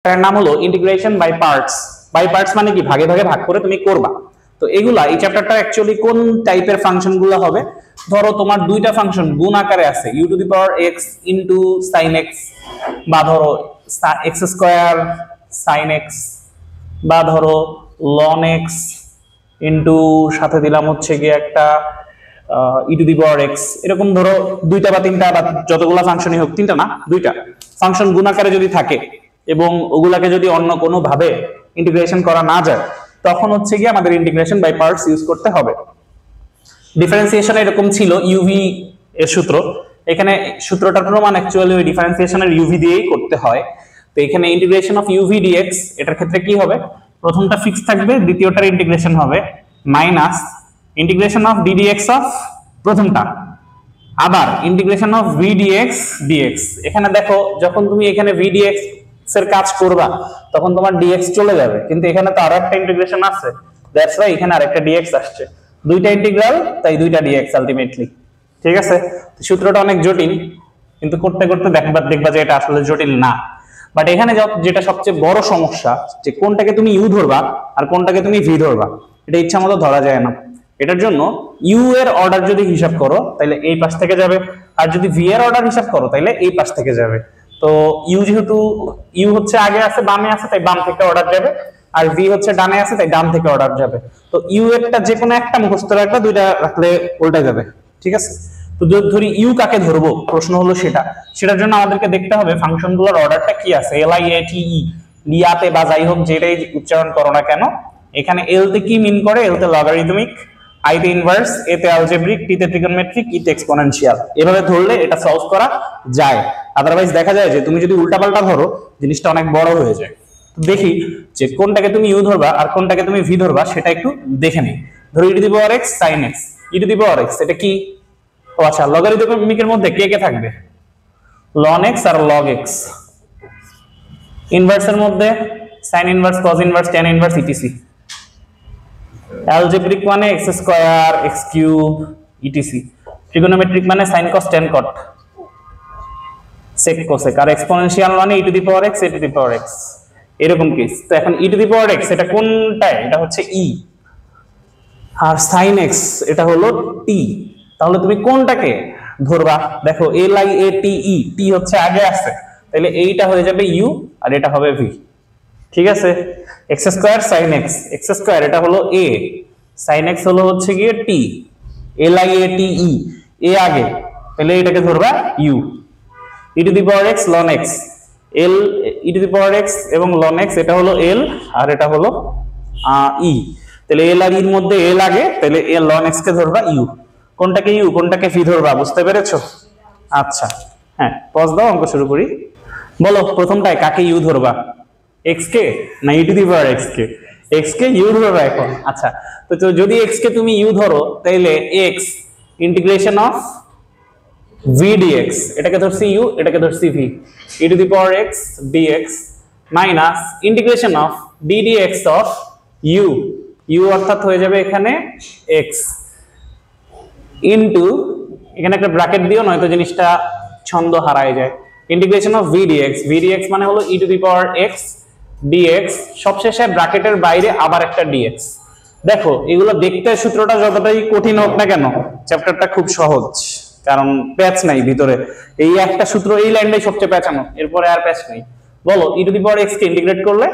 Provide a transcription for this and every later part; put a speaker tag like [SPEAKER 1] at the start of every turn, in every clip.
[SPEAKER 1] এর নাম হলো integration by parts. By parts মানে কি ভাগে ভাগে ভাগ করে তুমি করবা। তো এগুলা এই চ্যাপ্টারটা অ্যাকচুয়ালি কোন টাইপের ফাংশনগুলো হবে, ধরো তোমার দুইটা ফাংশন গুণ আকারে আছে u two the power x into sin x, বা ধরো x স্কয়ার sin x, বা ধরো ln x ইনটু সাথে দিলাম হচ্ছে কি একটা e to the power x। এরকম ধরো দুইটা বা তিনটা বা যতগুলা ফাংশনই হোক, তিনটা না দুইটা ফাংশন গুণ আকারে যদি থাকে এবং ওগুলাকে যদি অন্য কোনো ভাবে ইন্টিগ্রেশন করা না যায়, তখন হচ্ছে কি আমাদের ইন্টিগ্রেশন বাই পার্টস ইউজ করতে হবে। ডিফারেন্সিয়েশন এরকম ছিল ইউভি এর সূত্র, এখানে সূত্রটার প্রমাণ অ্যাকচুয়ালি ওই ডিফারেন্সিয়েশনের ইউভি দিয়েই করতে হয়। তো এখানে ইন্টিগ্রেশন অফ ইউভি ডিএক্স, এটার ক্ষেত্রে কি হবে, প্রথমটা ফিক্স থাকবে, দ্বিতীয়টার ইন্টিগ্রেশন হবে minus integration of ddx of প্রথমটা, আবার ইন্টিগ্রেশন অফ ভিডিএক্স ডিএক্স। এখানে দেখো যখন তুমি এখানে ভিডিএক্স এর কাজ করবা তখন তোমার ডিএক্স চলে যাবে, কিন্তু এখানে তো আরেকটা ইন্টিগ্রেশন আছে, দ্যাটস ওয়াই এখানে আরেকটা ডিএক্স আসছে। দুইটা ইন্টিগ্রাল তাই দুইটা ডিএক্স আলটিমেটলি। ঠিক আছে, সূত্রটা অনেক জটিল, কিন্তু করতে করতে দেখবা যে এটা আসলে জটিল না। বাট এখানে যেটা সবচেয়ে বড় সমস্যা, যে কোনটাকে তুমি ইউ ধরবা আর কোনটাকে তুমি ভি ধরবা, এটা ইচ্ছা মতো ধরা যায় না। এটার জন্য ইউ এর অর্ডার যদি হিসাব করো তাহলে এই পাশ থেকে যাবে, আর যদি ভি এর অর্ডার হিসাব করো তাহলে এই পাশ থেকে যাবে। তো ইউ যেহেতু ইউ হচ্ছে আগে আছে বামে আছে তাই বাম থেকে অর্ডার যাবে, আর ভি হচ্ছে ডানে আছে তাই ডান থেকে অর্ডার যাবে। তো ইউ একটা যে কোনো একটা মুখস্থ রাখবে, দুইটা রাখলে উল্টা যাবে। ঠিক আছে, তো ধরি ইউ কাকে ধরবো, প্রশ্ন হলো সেটার জন্য আমাদেরকে দেখতে হবে ফাংশনগুলোর অর্ডারটা কি আছে, এল আই এ টি ই, লিয়াতে বা যাই হোক যেটাই উচ্চারণ করো না কেন, এখানে এল তে কি মিন করে, এল তে লগারিদমিক, আই তে ইনভার্স, এ তে অ্যালজেব্রিক, টি তে ট্রিগোনোমেট্রিক, ই তে এক্সপোনেনশিয়াল। এভাবে ধরলে এটা সলভ করা যায়। আদারওয়াইজ দেখা যায় যে তুমি যদি উল্টাপাল্টা ধরো জিনিসটা অনেক বড় হয়ে যায়। তো দেখি যে কোনটাকে তুমি ইউ ধরবা আর কোনটাকে তুমি ভি ধরবা সেটা একটু দেখে নিই। ধরো e to the power x sin x, e to the power x এটা কি, ও আচ্ছা লগারিদমিকের মধ্যে কে কে থাকবে, ln x আর log x। ইনভার্সের মধ্যে sin inverse, cos inverse, tan inverse etc. Algebraic মানে x square, x cube etc. Trigonometric মানে sin cos tan cot, sec cosec। আর exponential মানে e to the power x, e to the power x, এরকম case. তো এখন e to the power x এটা কোনটায়, এটা হচ্ছে e, আর sin x এটা হলো t। তাহলে তুমি কোনটাকে ধরবা, দেখো এল আই এ টি ই, টি হচ্ছে আগে আছে, তাহলে এইটা হয়ে যাবে ইউ আর এটা হবে ভি। ঠিক আছে, x square sine x, x square এটা হলো এ, সাইন এক্স হলো হচ্ছে গিয়ে টি, এল আই এ টি ই, এ আগে, তাহলে এটাকে ধরবা u. E to the power x লন x, L e to the power x এবং লন এক্স এটা হলো এল আর এটা হলো ই, তাহলে এল আর ইর মধ্যে এল আগে, তাহলে এ লন এক্স কে ধরবা ইউ। কোনটাকে ইউ কোনটাকে ভি ধরবা, বুঝতে পেরেছো? আচ্ছা হ্যাঁ, পজ দাও, অঙ্ক শুরু করি। বলো প্রথমটায় কাকে ইউ ধরবা, এক্স কে না e to the power x কে? এক্স কে ইউ ধরবা এখন। আচ্ছা, তো যদি এক্স কে তুমি ইউ ধরো তাহলে x integration of v dx, এটাকে ধরছি ইউ এটাকে ধরছি v, e to the power x dx minus integration of d dx of u, u অর্থাৎ হয়ে যাবে এখানে এক্স ইনটু, এখানে একটা ব্র্যাকেট দিও নয়তো জিনিসটা ছন্দ হারায় যায়, integration of v dx, v dx মানে হলো e to the power x dx, সবশেষে ব্র্যাকেটের বাইরে আবার একটা ডিএক্স। দেখো এগুলো দেখতে সূত্রটা যতটাই কঠিন হোক না কেন, চ্যাপ্টারটা খুব সহজ, কারণ প্যাচ নাই ভিতরে। এই একটা সূত্র, এই লাইনটাই সবচেয়ে প্যাচানো, এরপরে আর প্যাচ নাই। বলো e to the power x কে ইন্টিগ্রেট করলে,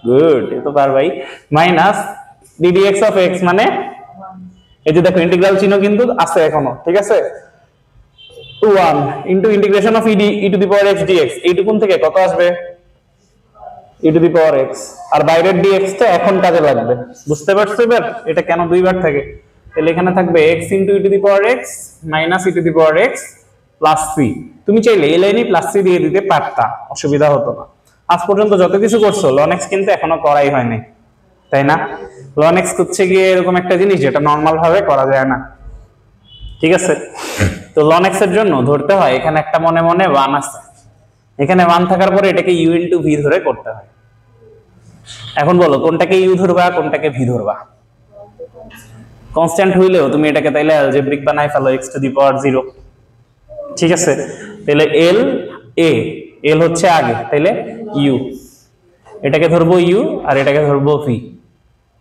[SPEAKER 1] গুড এ তো পারবাই, minus d dx of x মানে এই যে দেখো ইন্টিগ্রাল চিহ্ন কিন্তু আছে এখনো, ঠিক আছে, 1 into integration of e to the power x dx, এইটুকুন থেকে কত আসবে, ই টু দি পাওয়ার এক্স, আর বাইরের ডিএক্স টা এখন কাজে লাগবে। বুঝতে পারছো এবার এটা কেন দুইবার থাকে? তাহলে এখানে থাকবে x into e to the power x minus e to the power x plus c. তুমি চাইলে এই লাইনে প্লাস সি দিয়ে দিতে পারতা, অসুবিধা হতো না। আজ পর্যন্ত যত কিছু করছো ln x কিন্তু এখনো করাই হয়নি, তাই না? ln x হচ্ছে গিয়ে এরকম একটা জিনিস যেটা নরমাল ভাবে করা যায় না। ঠিক আছে, তো ln x এর জন্য ধরতে হয় এখানে একটা মনে মনে 1 আছে, এখানে 1 থাকার পরে এটাকে u ইনটু v ধরে করতে হয়। এখন বলো কোনটাকে u ধরবা কোনটাকে v ধরবা? কনস্ট্যান্ট হইলেও তুমি এটাকে তাইলে অ্যালজেব্রিক বানাই ফেলো x টু দি পাওয়ার 0। ঠিক আছে, তাহলে l a, এল হচ্ছে আগে, তাইলে ইউ, এটাকে ধরবো ইউ আর এটাকে ধরবো ভি।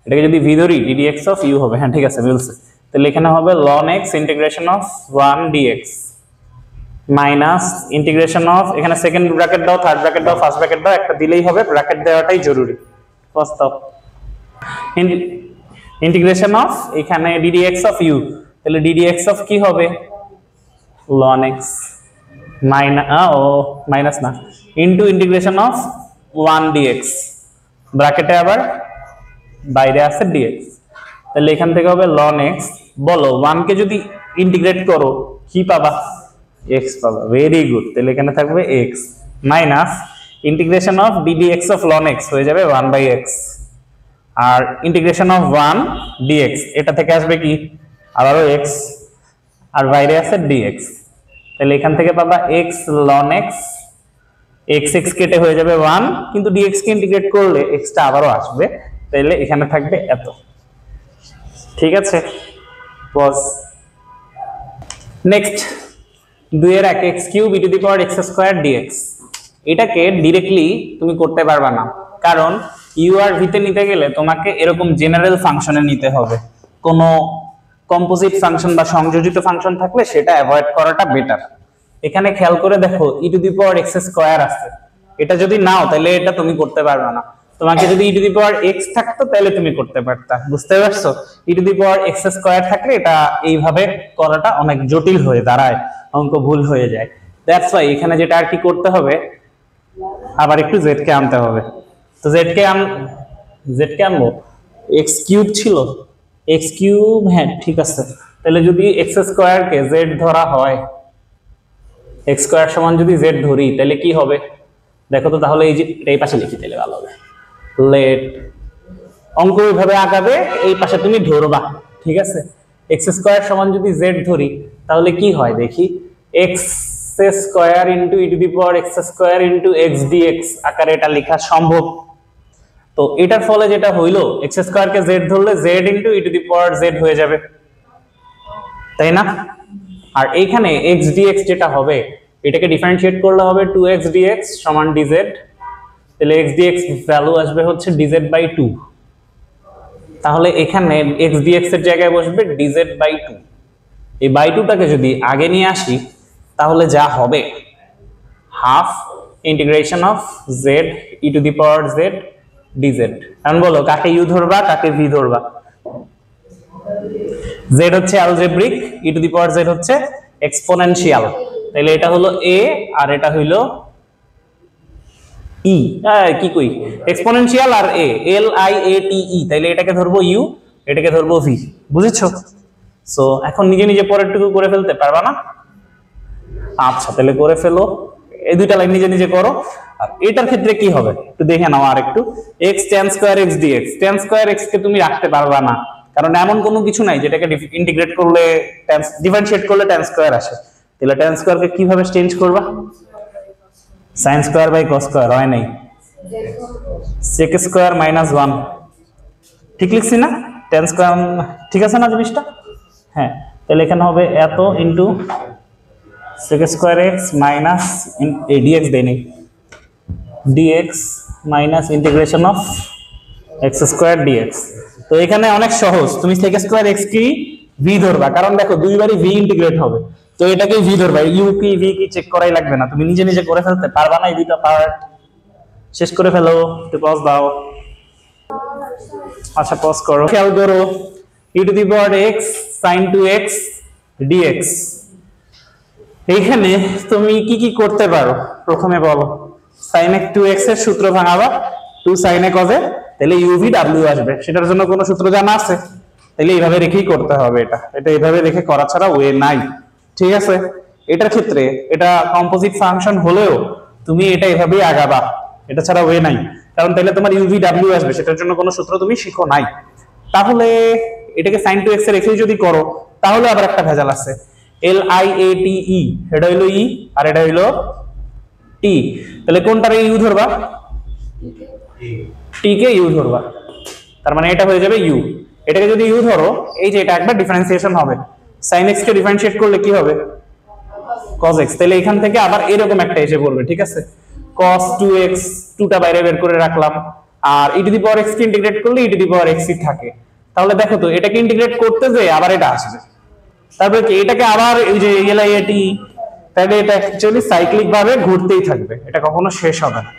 [SPEAKER 1] এটাকে যদি ভি ধরি ddx অফ ইউ হবে। হ্যাঁ ঠিক আছে বলছে। তাহলে এখানে হবে ln x integration of 1 dx minus integration of, এখানে সেকেন্ড ব্র্যাকেট দাও, থার্ড ব্র্যাকেট দাও, ফার্স্ট ব্র্যাকেট দাও, একটা দিলেই হবে, ব্র্যাকেট দেওয়াটাই জরুরি। ফার্স্ট দাও ইন্টিগ্রেশন অফ এখানে ddx অফ ইউ, তাহলে ddx অফ কি হবে ln x মাইনাস না ইনটু ইন্টিগ্রেশন অফ 1 dx, ব্র্যাকেটে আবার বাইরে আছে dx, তাহলে এখান থেকে হবে ln x। বলো 1 কে যদি ইন্টিগ্রেট করো কি পাবা? x পাবা। Very good. তাহলে এখানে থাকবে x minus integration of ddx of ln x হয়ে যাবে 1/x, R integration of 1 dx এটা থেকে আসবে কি আবারও x, আর বাইরে আছে dx, তাহলে এখান থেকে পাবা x ln x, x কেটে হয়ে যাবে 1, কিন্তু dx কে ইন্টিগ্রেট করলে x টা আবারও আসবে, তাহলে এখানে থাকবে এত। ঠিক আছে, পজ। নেক্সট 2 এর 1 x cube e to the power x স্কয়ার dx, এটাকে डायरेक्टली তুমি করতে পারবা না, কারণ u আর v তে নিতে গেলে তোমাকে এরকম জেনারেল ফাংশনে নিতে হবে। কোনো কম্পোজিট ফাংশন বা সংযোজিত ফাংশন থাকলে সেটা অ্যাভয়েড করাটা বেটার। এখানে খেয়াল করে দেখো e to the power x square আছে, এটা যদি নাও তাহলে এটা তুমি করতে পারবে না। তোমাকে যদি e to the power x থাকতো তাহলে তুমি করতে পারতা। বুঝতে পারছো? e to the power x square থাকলে এটা এইভাবে করাটা অনেক জটিল হয়ে দাঁড়ায়, অঙ্ক ভুল হয়ে যায়। দ্যাটস ওয়াই এখানে যেটা আর কি করতে হবে, আবার একটু z কে আনতে হবে। তো z কে আনবো, x কিউব ছিল, x কিউব, হ্যাঁ ঠিক আছে। তাহলে যদি x স্কয়ার কে z ধরা হয়, x স্কয়ার সমান যদি z ধরি তাহলে কি হবে দেখো তো। তাহলে এই যে এই পাশে লিখি তাহলে ভালো হবে। লেট অঙ্ক এইভাবে আঁকাবে, এই পাশে তুমি ধরবা। ঠিক আছে, x স্কয়ার সমান যদি z ধরি তাহলে কি হয় দেখি, x square into e to the power x square into x dx আকারে এটা লেখা সম্ভব। তো এটার ফলে যেটা হইলো, x স্কয়ার কে z ধরলে z into e to the power z হয়ে যাবে, তাই না? আর এইখানে x dx যেটা হবে, এটাকে ডিফারেন্সিয়েট করলে হবে 2x dx সমান dz, তাহলে x dx ভ্যালু আসবে হচ্ছে dz/2। তাহলে এখানে x dx এর জায়গায় বসবে dz/2। এই বাই 2টাকে যদি আগে নিয়ে আসি তাহলে যা হবে half integration of z e to the power z dz। এখন বলো কাকে u ধরবা কাকে v ধরবা? z হচ্ছে algebraic, e to the power z হচ্ছে এক্সপোনেনশিয়াল, তাহলে এটা হলো a আর এটা হইলো e, কি কই এক্সপোনেনশিয়াল আর a, l i a t e, তাহলে এটাকে ধরবো u, এটাকে ধরবো v। বুঝেছো? সো এখন নিজে নিজে পরেরটুকু করে ফেলতে পারবা না? আচ্ছা তাহলে করে ফেলো, এই দুইটা লাইন নিজে নিজে করো। আর এটার ক্ষেত্রে কি হবে একটু দেখে নাও আর একটু, x tan square x dx, tan square x কে তুমি রাখতে পারবা না, কারণ এমন কোনো কিছু নাই যেটাকে ইন্টিগ্রেট করলে ডিফারেন্সিয়েট করলে tan স্কয়ার আসে। তাহলে tan স্কয়ার কে কিভাবে চেঞ্জ করবা? sin square by cos square হয় নাই, sec স্কয়ার মাইনাস 1, ঠিক লিখছি না? tan স্কয়ার ঠিক আছে না জিনিসটা? হ্যাঁ, তাহলে এখানে হবে এত into sec square x minus dx দেই dx minus integration of x স্কয়ার dx। তো এখানে অনেক সহজ, তুমি sec স্কয়ার x কি v ধরবা, কারণ দেখো দুইবারই v ইন্টিগ্রেট হবে, তো এটাকে v ধরবা। u কি v কি চেক করাই লাগবে না, তুমি নিজে নিজে করে ফেলতে পারবা না। এই দুটো পার্ট শেষ করে ফেলো, একটু পজ দাও। আচ্ছা পজ করো, খেয়াল করো e to the power x sin 2x dx, এইখানে তুমি কি কি করতে পারো প্রথমে বলো। sin x 2x এর সূত্র ভাঙাবা, 2 sin a cos a, তাহলে uv w আসবে। সেটার জন্য কোনো সূত্র জানা আছে? তাহলে এইভাবে রেখেই করতে হবে, এটা এইভাবে রেখে করা ছাড়া ওয়ে নাই। ঠিক আছে, এটার ক্ষেত্রে এটা কম্পোজিট ফাংশন হলেও তুমি এটা এভাবেই আগাবা, এটা ছাড়া ওয়ে নাই, কারণ তাহলে তোমার uv w আসবে, সেটার জন্য কোনো সূত্র তুমি শিখো নাই। তাহলে এটাকে sin 2x এ রেখেই যদি করো তাহলে আবার একটা ভেজাল আছে, l i a t e, এটা হইলো e আর এটা হইলো t, তাহলে কোনটারে u ধরবা? t কে u ধরবা, তার মানে এটা হয়ে যাবে u। এটাকে যদি u ধরো, এই যে এটা একবার ডিফারেন্সিয়েশন হবে, sin x কে ডিফারেন্সিয়েট করলে কি হবে? cos x, তাহলে এখান থেকে আবার এরকম একটা এসে পড়বে। ঠিক আছে, cos 2x 2টা বাইরে বের করে রাখলাম, আর e to the power x K integrate করলে e to the power x ই থাকে। তাহলে দেখো তো এটাকে ইন্টিগ্রেট করতে যে আবার এটা আসবে, তারপরে কি এটাকে আবার এই যে এটি, তাহলে এটা অ্যাকচুয়ালি সাইক্লিক ভাবে ঘুরতেই থাকবে, এটা কখনো শেষ হবে না।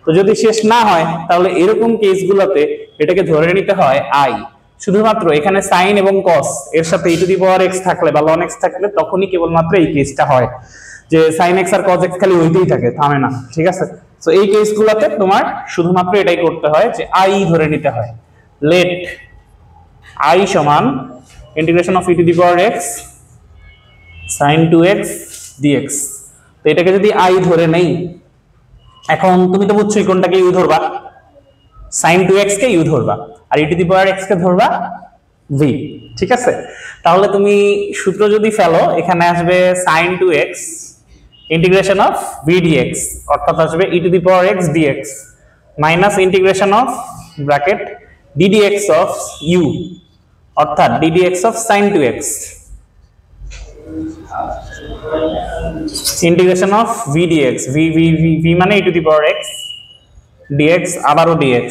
[SPEAKER 1] তো যদি শেষ না হয় তাহলে এরকম কেসগুলোতে এটাকে ধরে নিতে হয় i। শুধুমাত্র এখানে sin এবং cos এর সাথে e to the power x থাকলে বা ln x থাকলে তখনই কেবলমাত্র এই কেসটা হয় যে sin x আর cos x খালি হইতেই থাকে, থামে না, ঠিক আছে। তো এই কেসগুলোতে তোমার শুধুমাত্র এটাই করতে হয় যে i ধরে নিতে হয়। লেট i সমান integration of e to the power x sin 2x dx। তো এটাকে যদি i ধরে নেই, এখন তুমি তো বুঝছোই কোনটাকে u ধরবা, sin 2x কে u ধরবা আর e to the power x কে ধরবা v, ঠিক আছে। তাহলে তুমি সূত্র যদি ফেলো এখানে আসবে sin 2x integration of v dx, অর্থাৎ আসবে e to the power x dx minus integration of bracket ddx of u, অর্থাৎ ddx of sin 2x integration of v dx, v মানে e to the power x dx আবারও dx।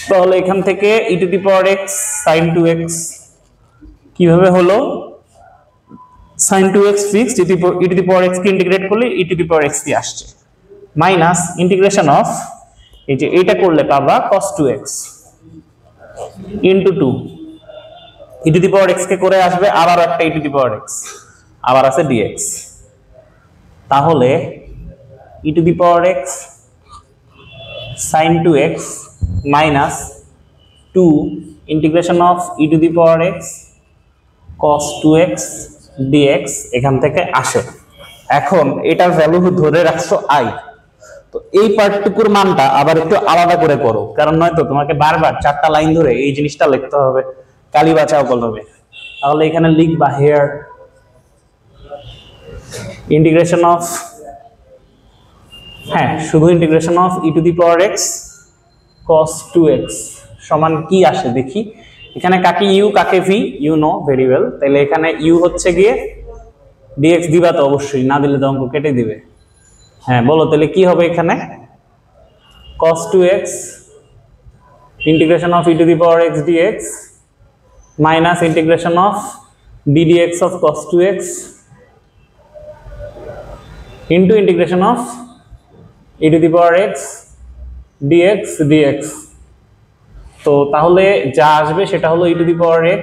[SPEAKER 1] তাহলে এখান থেকে e to the power x sin 2x কিভাবে হলো, sin 2x fixed, e to the power x K integrate করলে e to the power x দিয়ে আসছে, মাইনাস ইন্টিগ্রেশন অফ এই যে এটা করলে পাবা cos 2x into 2 e to the power x কে করে আসবে আবার একটা e to the power x, আবার আছে dx। তাহলে e to the power x sin 2x minus 2 integration of e to the power x cos 2x dx এখান থেকে আসে। এখন এটার ভ্যালু ধরে রাখছো i, তো এই পার্টটুকুর মানটা আবার একটু আলাদা করে করো, কারণ নয়তো তোমাকে বারবার 4টা লাইন ধরে এই জিনিসটা লিখতে হবে, কালি বাঁচাও কলমে। তাহলে এখানে লিখবা হিয়ার ইন্টিগ্রেশন অফ, হ্যাঁ শুধু integration of e to the power x cos 2x সমান কি আসে দেখি, এখানে কাকে u কাকে v, you know very well. তাহলে এখানে u হচ্ছে গিয়ে dx দিবা তো অবশ্যই, না দিলে তো অঙ্ক কেটে দিবে। হ্যাঁ বলো তাহলে কি হবে, এখানে cos 2x integration of e to the power x dx minus integration of ddx of cos 2x into integration of e to the power x dx dx। তো তাহলে যা আসবে সেটা হলো e to the power x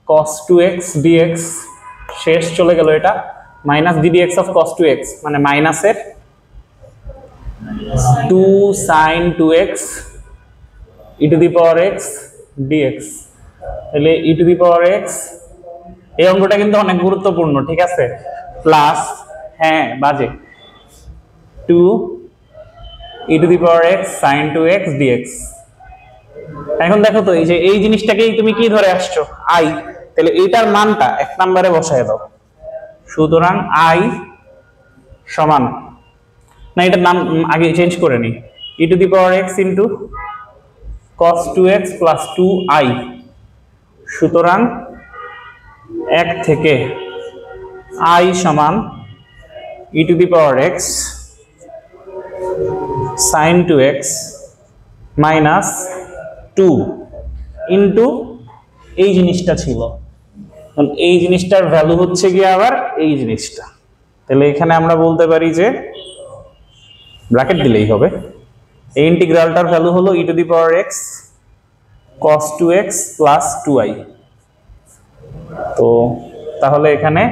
[SPEAKER 1] cos 2x dx, শেষ চলে গেল এটা, minus ddx of cos 2x মানে মাইনাসের 2 sin 2x e to the power x dx। তাহলে e to the power x, এই অঙ্কটা কিন্তু অনেক গুরুত্বপূর্ণ, ঠিক আছে, প্লাস হ্যাঁ বাজে 2 e to the power x sin 2x dx। এখন দেখো তো এই যে এই জিনিসটাকেই তুমি কি ধরে আসছো i, তাহলে এইটার মানটা এক নম্বরে বসায় দাও। সুতরাং i সমান, না এটার নাম আগে চেঞ্জ করে নি, e to the power x into cos 2x plus 2i। সুতরাং 1 থেকে i সমান e to the power x sin 2x minus 2 into এই জিনিসটা ছিল, এই জিনিসটার ভ্যালু হচ্ছে গিয়ে আবার এই জিনিসটা। তাহলে এখানে আমরা বলতে পারি যে ব্র্যাকেট দিলেই হবে, এই ইন্টিগ্রালটার ভ্যালু হলো e to the power x cos 2x plus 2i। তো তাহলে এখানে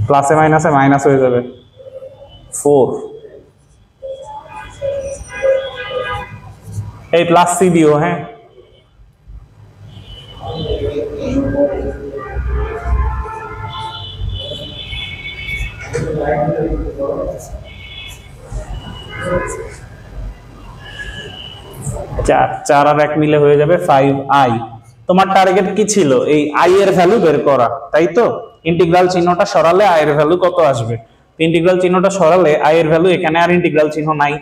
[SPEAKER 1] প্লাসে মাইনাসে মাইনাস হয়ে যাবে 4, এই প্লাস সি দিও, হ্যাঁ চার আর 1 মিলে হয়ে যাবে 5i। তোমার টার্গেট কি ছিল, এই i এর ভ্যালু বের করা, তাই তো। ইন্টিগ্রাল চিহ্নটা সরালে i এর ভ্যালু কত আসবে, ইন্টিগ্রাল চিহ্নটা সরালে i এর ভ্যালু, এখানে আর ইন্টিগ্রাল চিহ্ন নাই,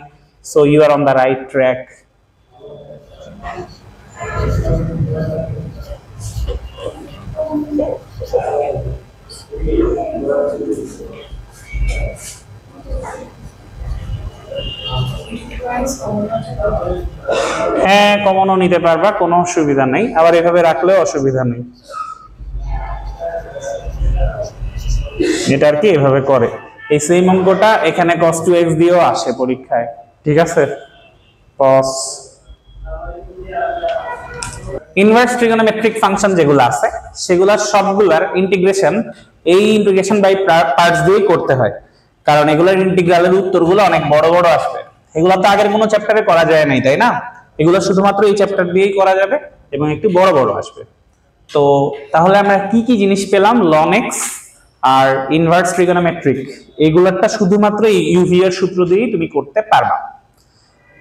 [SPEAKER 1] so you are on the right track. হ্যাঁ, কমনও নিতে পারবা, কোনো অসুবিধা নেই, আবার এভাবে রাখলেও অসুবিধা নেই। এটা আর কি এভাবে করে। এই সেম অঙ্কটা এখানে cos 2x দিয়েও আসে পরীক্ষায়, ঠিক আছে? cos ইনভার্স ট্রিগোনোমেট্রিক ফাংশন যেগুলো আছে সেগুলা সবগুলার ইন্টিগ্রেশন এই ইন্টিগ্রেশন বাই পার্টস দিয়ে করতে হয়, কারণ এগুলোর ইন্টিগ্রালের উত্তরগুলো অনেক বড় বড় আসবে। এগুলো তো আগের কোনো চ্যাপ্টারে করা যায় নাই, তাই না? এগুলো শুধুমাত্র এই চ্যাপ্টার দিয়েই করা যাবে এবং একটু বড় বড় আসবে। তো তাহলে আমরা কি কি জিনিস পেলাম? ln x আর ইনভার্স ট্রিগোনোমেট্রিক, এগুলোরটা শুধুমাত্র ইউভি এর সূত্র দিয়েই তুমি করতে পারবা।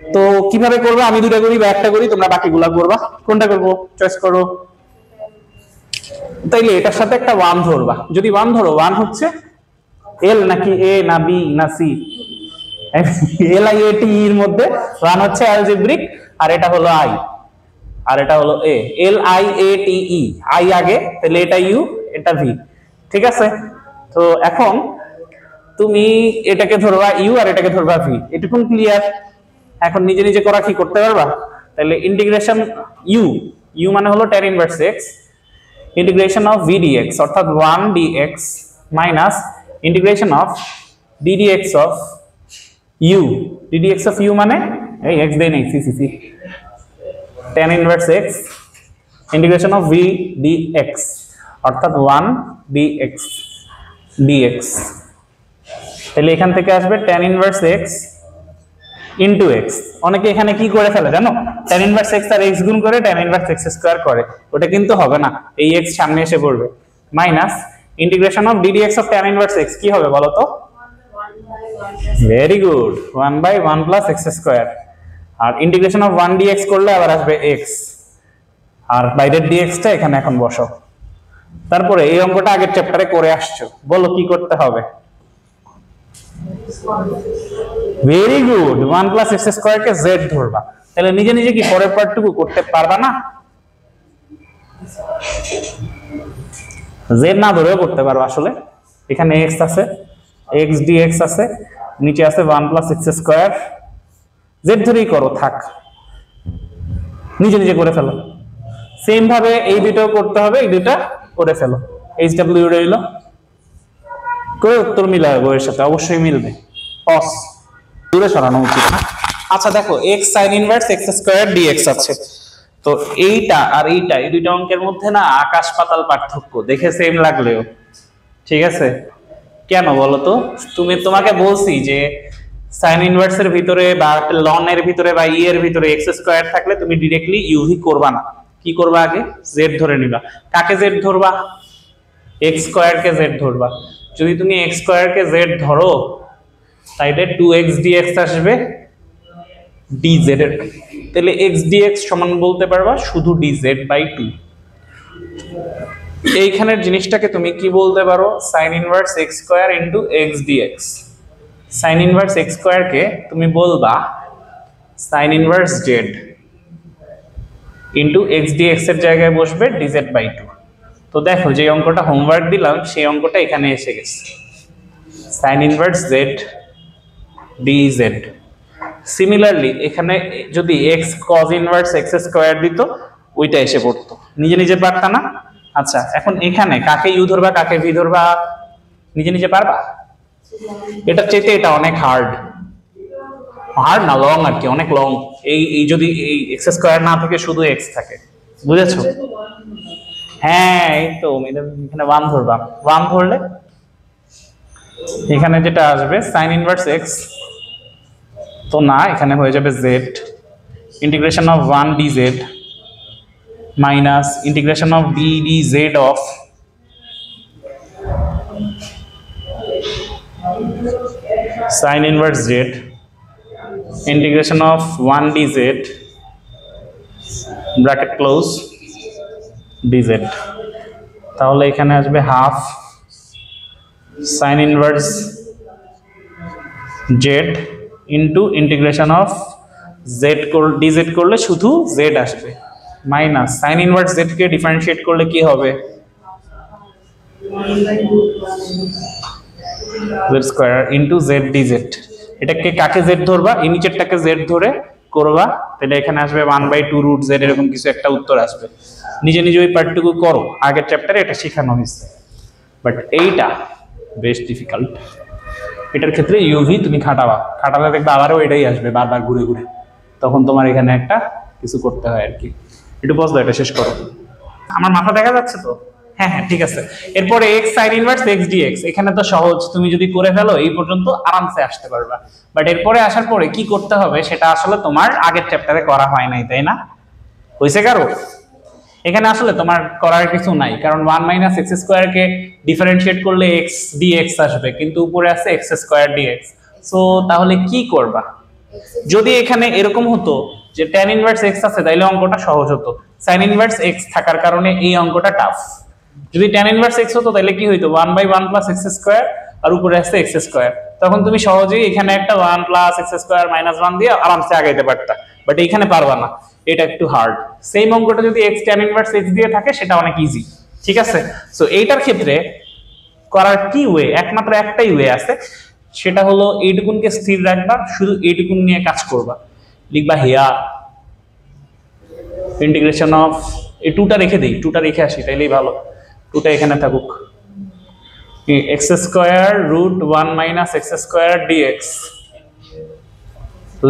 [SPEAKER 1] তো কিভাবে করবে? আমি দুটো করি বা একটা করি, তোমরা বাকিগুলা করবা। কোনটা করবো চয়েস করো। তাইলে এটার সাথে একটা 1 ধরবা। যদি 1 ধরো, 1 হচ্ছে এল নাকি এ না বি না সি? এল আই এ টি এর মধ্যে 1 হচ্ছে অ্যালজেব্রিক, আর এটা হলো আই, আর এটা হলো এ। L I A T E, I আগে, তাহলে এটা ইউ, এটা ভি, ঠিক আছে? তো এখন তুমি এটাকে ধরবা ইউ আর এটাকে ধরবা ভি, এটুকুন ক্লিয়ার? এখন নিজে নিজে করা কি করতে পারবা? তাহলে ইন্টিগ্রেশন ইউ, ইউ মানে হলো tan inverse x, integration of v dx অর্থাৎ 1 dx minus integration of ddx of u, ddx of u মানে এই x দেই নাই, c tan inverse x integration of v dx অর্থাৎ 1 dx dx। তাহলে এখান থেকে আসবে tan inverse x into x। অনেকে এখানে কি করে ফেলে জানো? tan ইনভার্স x আর x গুণ করে tan ইনভার্স x স্কয়ার করে, ওটা কিন্তু হবে না, এই x সামনে এসে পড়বে। Minus integration of ddx of tan inverse x কি হবে বলো তো? Very good, 1/1 plus x square. আর ইন্টিগ্রেশন অফ 1 dx করলে আবার আসবে x, আর বাইরের dx টা এখানে এখন বসাও। তারপরে এই অঙ্কটা আগের চ্যাপ্টারে করে আসছো, বলো কি করতে হবে? Very good, 1 plus x square কে z ধরবা। তাহলে নিজে নিজে কি পরের পার্টটুকু করতে পারবা না? z না ধরেও করতে পারো আসলে। এখানে x আছে, x dx আছে, নিচে আছে 1 প্লাস x স্কয়ার, z ধরেই করো, থাক, নিজে নিজে করে ফেলো। সেম ভাবে এই দুটো করতে হবে, এই দুটো করে ফেলো। hw রইল, করে উত্তর মিলাবে বইয়ের সাথে, অবশ্যই মিলবে। cos দূরে সরানো উচিত না। আচ্ছা দেখো, x sin ইনভার্স x স্কয়ার dx আছে, তো এইটা আর এইটা, এই দুইটা অঙ্কের মধ্যে না আকাশ পাতাল পার্থক্য, দেখে সেম লাগলেও, ঠিক আছে? কেন বলো তো? তোমাকে বলছি যে sin ইনভার্স এর ভিতরে বা ln এর ভিতরে বা ই এর ভিতরে x স্কয়ার থাকলে তুমি डायरेक्टली ইউভি করবা না, কি করবা? আগে z ধরে নিবা। কাকে z ধরবা? x স্কয়ার কে z ধরবা। যদি তুমি x স্কয়ার কে z ধরো তাইলে 2x dx আসবে dz এর, তাহলে x dx সমান বলতে পারবা শুধু dz/2। এইখানের জিনিসটাকে তুমি কি বলতে পারো? sin inverse x square into x dx। sin inverse x square কে তুমি বলবা sin inverse z into x dx এর জায়গায় বসবে dz/2। তো দেখো, যে অঙ্কটা হোমওয়ার্ক দিলাম সেই অঙ্কটা এখানে এসে গেছে, sin inverse z dz। Similarly এখানে যদি x cos inverse x square দিত, ওইটা এসে পড়তো, নিজে নিজে পারতা না? আচ্ছা, এখন এখানে কাকে ইউ ধরবা কাকে ভি ধরবা নিজে নিজে পারবা? এটা চেতে এটা অনেক হার্ড, হার্ড না লং আর কি, অনেক লং। এই যদি এই x স্কয়ার না থাকে শুধু x থাকে, বুঝেছো? হ্যাঁ, এই তো এখানে 1 ধরবা, 1 ধরলে এখানে যেটা আসবে sin ইনভার্স x, তো না, এখানে হয়ে যাবে z integration of 1 dz minus integration of ddz of sin inverse z integration of 1 dz bracket close dz। তাহলে এখানে আসবে half sin inverse z into integration of z dz করলে শুধু z আসবে, মাইনাস sin ইনভার্স z কে differentiate করলে কি হবে? Z square into Z DZ. এটাকে কাকে জেড ধরবা, এই নিচেরটাকে জেড ধরে করবা, তাহলে এখানে আসবে 1/2 রুট জেড, এরকম কিছু একটা উত্তর আসবে। নিজে নিজে ওই পার্টটুকু করো, আগের চ্যাপ্টারে এটা শেখানো হয়েছে, বাট এইটা বেশ ডিফিকাল্ট। এটার ক্ষেত্রে ইউভি তুমি খাটালে দেখবে আবারও এটাই আসবে বারবার ঘুরে ঘুরে, তখন তোমার এখানে একটা কিছু করতে হয় আর কি। একটু বসলো, এটা শেষ করো। আমার মাথা দেখা যাচ্ছে তো? হ্যাঁ হ্যাঁ ঠিক আছে। এরপরে x sin inverse x dx, এখানে তো সহজ, তুমি যদি করে ফেলো এই পর্যন্ত আরামসে আসতে পারবা। বাট এরপরে আসার পরে কি করতে হবে সেটা আসলে তোমার আগের চ্যাপ্টারে করা হয় নাই, তাই না? হয়েছে কারো? এখানে আসলে তোমার করার কিছু নাই, কারণ 1 - x স্কয়ার কে ডিফারেন্সিয়েট করলে x dx আসবে, কিন্তু উপরে আছে x স্কয়ার dx। সো তাহলে কি করবা? যদি এখানে এরকম হতো যে tan ইনভার্স x আছে, তাইলে অঙ্কটা সহজ হতো। sin ইনভার্স x থাকার কারণে এই অঙ্কটা টাফ। যদি tan ইনভার্স x হতো তাহলে কি হইতো, 1/1 + x স্কয়ার আর উপরে আছে x স্কয়ার, তখন তুমি সহজেই এখানে একটা 1 + x স্কয়ার - 1 দিয়ে আরামসে আগাইতে পারতা। বাট এইখানে পারবা না, এটা একটু হার্ড। সেম অঙ্কটা যদি x tan ইনভার্স x দিয়ে থাকে সেটা অনেক ইজি, ঠিক আছে? সো এইটার ক্ষেত্রে করার কি ওয়ে, একমাত্র একটাই ওয়ে আছে, সেটা হলো এইটুকুনকে স্থির রাখবা, শুধু এইটুকুন নিয়ে কাজ করবা। লিখবা হিয়া ইন্টিগ্রেশন অফ, এই টুটা রেখে দেই, টুটা রেখে আসি তাইলেই ভালো, টুটা এখানে থাকুক। x স্কয়ার রুট 1 - x স্কয়ার dx,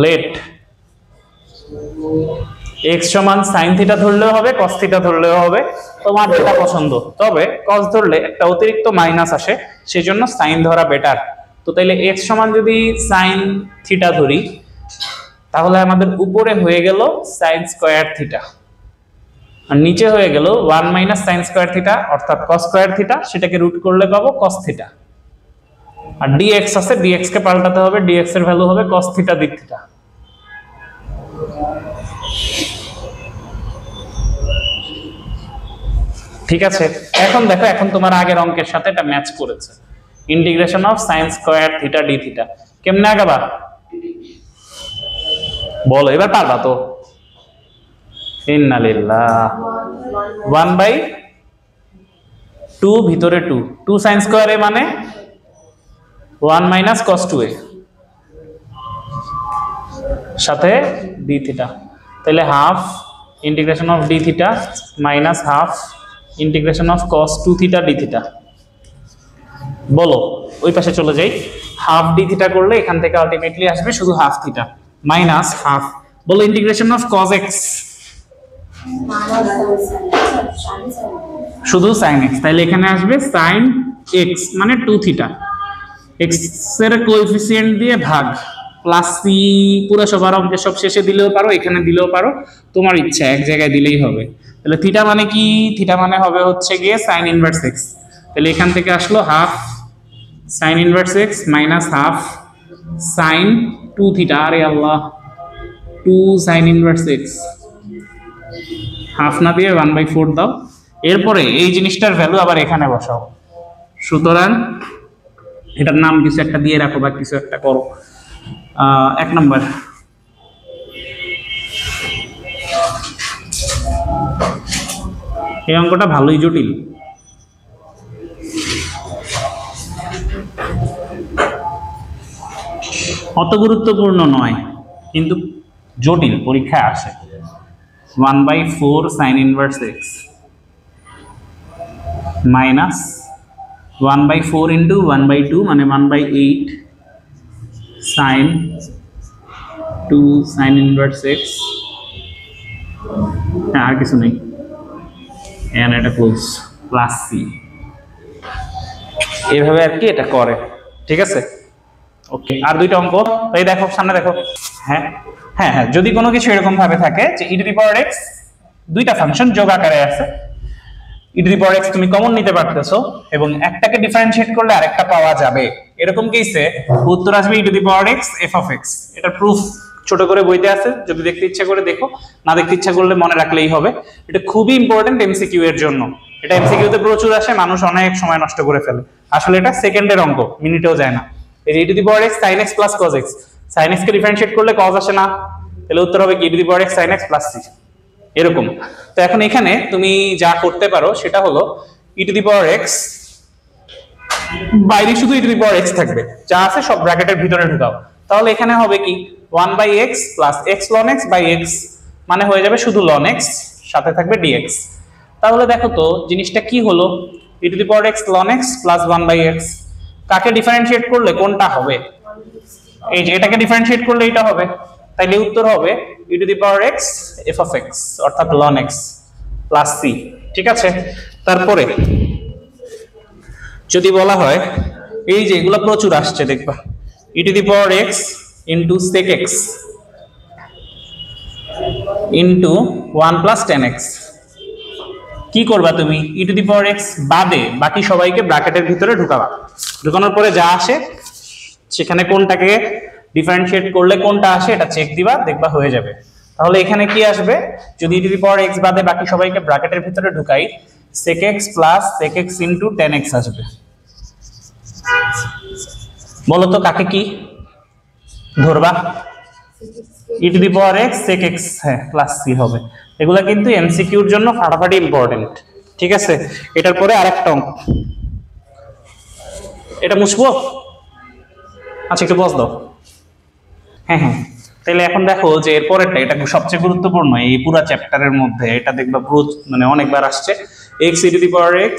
[SPEAKER 1] লেট x সমান sin থিটা ধরলেও হবে, cos থিটা ধরলেও হবে, তোমার যেটা পছন্দ। তবে cos ধরলে একটা অতিরিক্ত মাইনাস আসে, সেজন্য sin ধরা বেটার। তো তাইলে x সমান যদি sin থিটা ধরি, তাহলে আমাদের উপরে হয়ে গেল sin স্কয়ার থিটা, আর নিচে হয়ে গেল 1 - sin স্কয়ার থিটা অর্থাৎ cos স্কয়ার থিটা, সেটাকে রুট করলে পাবো cos থিটা। আর dx আছে, dx কে পাল্টাতে হবে, dx এর ভ্যালু হবে cos থিটা d থিটা। ঠিক আছে, এখন দেখো, এখন তোমার আগের অঙ্কের সাথে এটা ম্যাচ করেছে। Integration of sin square theta d theta কেমনে আগাবা বলো, এবার পারবা তো? ইন্নালিল্লাহ, 1/2 ভিতরে 2 sin স্কয়ার এ মানে 1 - cos 2a সাথে d থিটা, তাহলে half integration of d theta minus half integration of cos 2 theta d theta. বলো ওই পাশে চলে যাই, হাফ d থিটা করলে এখান থেকে আলটিমেটলি আসবে শুধু হাফ থিটা মাইনাস হাফ। বলো ইন্টিগ্রেশন অফ cos x, শুধু sin x, তাহলে এখানে আসবে sin x মানে 2 থিটা, x এর কোএফিসিয়েন্ট দিয়ে ভাগ প্লাস সি, পুরো সবার অঙ্কে সব শেষে দিলেও পারো, এখানে দিলেও পারো, তোমার ইচ্ছা, এক জায়গায় দিলেই হবে। তাহলে থিটা মানে কি, থিটা মানে হবে হচ্ছে গিয়ে sin ইনভার্স x, তাহলে এখান থেকে আসলো half sin inverse x minus half sin 2 theta, আরে আল্লাহ 2 sin ইনভার্স x, হাফ না দিয়ে 1/4 দাও। এরপরে এই জিনিসটার ভ্যালু আবার এখানে বসাও, সুতরাং এটার নাম কিছু একটা দিয়ে রাখো বা কিছু একটা করো। 1 নাম্বার, এই অঙ্কটা ভালোই জটিল। অত গুরুত্বপূর্ণ নয় কিন্তু জটিল, পরীক্ষায় আসে। 1/4 sin inverse x minus 1/4 into 1/2 মানে 1/8 sin 2 sin ইনভার্স x, হ্যাঁ আর কিছু নেই, এন্ড এটা ক্লোজ প্লাস সি, এইভাবে আর কি এটা করে। ঠিক আছে, ওকে। আর দুইটা অঙ্ক এই দেখো, সামনে দেখো। হ্যাঁ হ্যাঁ হ্যাঁ, যদি কোনো কিছু এরকম ভাবে থাকে যে e to the power x দুইটা ফাংশন যোগ আকারে আছে, e to the power x তুমি কমন নিতে পারতেছো এবং একটাকে ডিফারেন্সিয়েট করলে আরেকটা পাওয়া যাবে, এরকম কেসে উত্তর আসবে e to the power x f of x। এটা প্রুফ ছোট করে বইতে আছে, যদি দেখতে ইচ্ছা করে দেখো, না দেখতে ইচ্ছা করলে মনে রাখলেই হবে। এটা খুবই ইম্পর্টেন্ট এমসিকিউ এর জন্য, এটা এমসিকিউ তে প্রচুর আসে, মানুষ অনেক সময় নষ্ট করে ফেলে। আসলে এটা সেকেন্ডের অঙ্ক, মিনিটেও যায় না। এই e to the power x sin x plus cos x, sin x কে ডিফারেন্সিয়েট করলে cos আসে না, তাহলে উত্তর হবে কি e to the power x sin x plus c, এরকম। তো এখন এখানে তুমি যা করতে পারো সেটা হলো e to the power x বাইরে শুধু e to the power x থাকবে, যা আছে সব ব্র্যাকেটের ভিতরে ঢুকাও। তাহলে এখানে হবে কি 1/x plus x ln x by x, মানে হয়ে যাবে শুধু ln x, সাথে থাকবে dx। তাহলে দেখো তো জিনিসটা কি হলো, e to the power x ln x plus 1/x, কাকে ডিফারেন্সিয়েট করলে কোনটা হবে? এই যে এটাকে ডিফারেন্সিয়েট করলে এটা হবে, তাইলে উত্তর হবে e to the power x f of x অর্থাৎ ln x প্লাস c। ঠিক আছে, তারপরে যদি বলা হয় এই যে এগুলো প্রচুর আসছে দেখবা, e to the power x into sec x into 1 plus tan x, কি করবা তুমি? e to the power x বাদে বাকি সবাইকে ব্র্যাকেটের ভিতরে ঢুকাবা, ঢুকানোর পরে যা আসে সেখানে কোনটাকে ডিফারেন্সিয়েট করলে কোনটা আসে এটা চেক দিবা, দেখবা হয়ে যাবে। তাহলে এখানে কি আসবে, যদি e to the power x বাদে বাকি সবাইকে ব্র্যাকেটের ভিতরে ঢুকাই, sec x plus sec x into tan x আসবে। বলো তো কাকে কি ধরবা? e to the power x sec x, হ্যাঁ প্লাস c হবে। এগুলা কিন্তু এমসিকিউর জন্য ফাটাফাটি ইম্পর্টেন্ট। ঠিক আছে, এটার পরে আরেকটা অঙ্ক, এটা মুছবো, আচ্ছা একটু বস দাও। হ্যাঁ হ্যাঁ, তাহলে এখন দেখো যে এর পরেরটা, এটা সবচেয়ে গুরুত্বপূর্ণ এই পুরো চ্যাপ্টারের মধ্যে, এটা দেখবা মানে অনেকবার আসছে, x e to the power x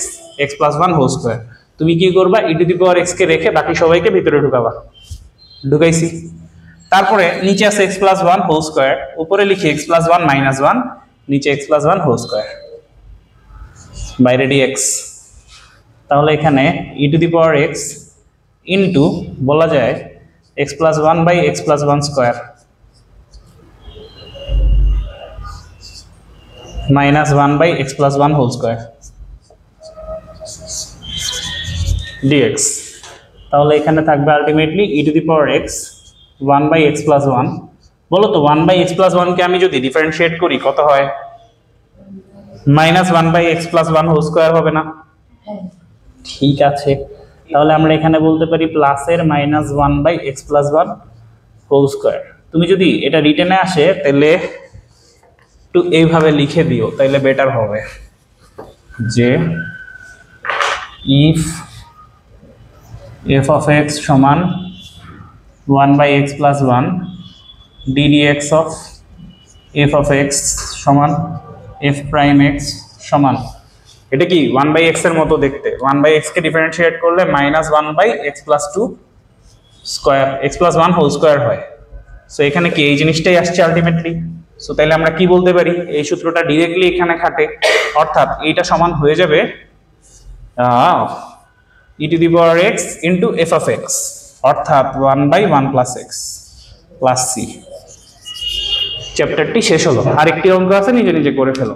[SPEAKER 1] x plus 1 whole square. তুমি কি করবা, e to the power x কে রেখে বাকি সবাইকে ভিতরে ঢুকাবা, ঢুকাইছি। তারপরে নিচে আছে x প্লাস 1 হোল স্কয়ার, উপরে লিখি x প্লাস 1 মাইনাস 1, নিচে x প্লাস 1 হোল স্কয়ার, বাইরে dx। তাহলে এখানে e to the power x into বলা যায় x plus 1 by x plus 1 square minus 1 by x plus 1 whole square dx। তাহলে এখানে থাকবে ultimately e to the power x 1 by x plus 1। বলো তো 1 বাই x প্লাস 1 কে আমি যদি differentiate করি কত হয়? Minus 1 by x plus 1 whole square হবে না? ঠিক আছে, তাহলে আমরা এখানে বলতে পারি প্লাসের minus 1 by x plus 1 whole square. তুমি যদি এটা রিটেনে আসে তাহলে একটু এইভাবে লিখে দিও, তাহলে বেটার হবে যে ইফ f of x সমান 1 by x plus 1 ddx of f of x সমান f প্রাইম x সমান, এটা কি 1 বাই x এর মতো দেখতে, 1 বাই x কে ডিফারেন্সিয়েট করলে minus 1 by x plus 2 square x plus 1 whole square হয়। সো এখানে কি এই জিনিসটাই আসছে আলটিমেটলি। সো তাহলে আমরা কি বলতে পারি, এই সূত্রটা ডাইরেক্টলি এখানে খাটে, অর্থাৎ এইটা সমান হয়ে যাবে e to the power x into f of x অর্থাৎ 1 by 1 plus x plus c। চ্যাপ্টারটি শেষ হলো, আরেকটি অঙ্ক আছে নিজে নিজে করে ফেলো।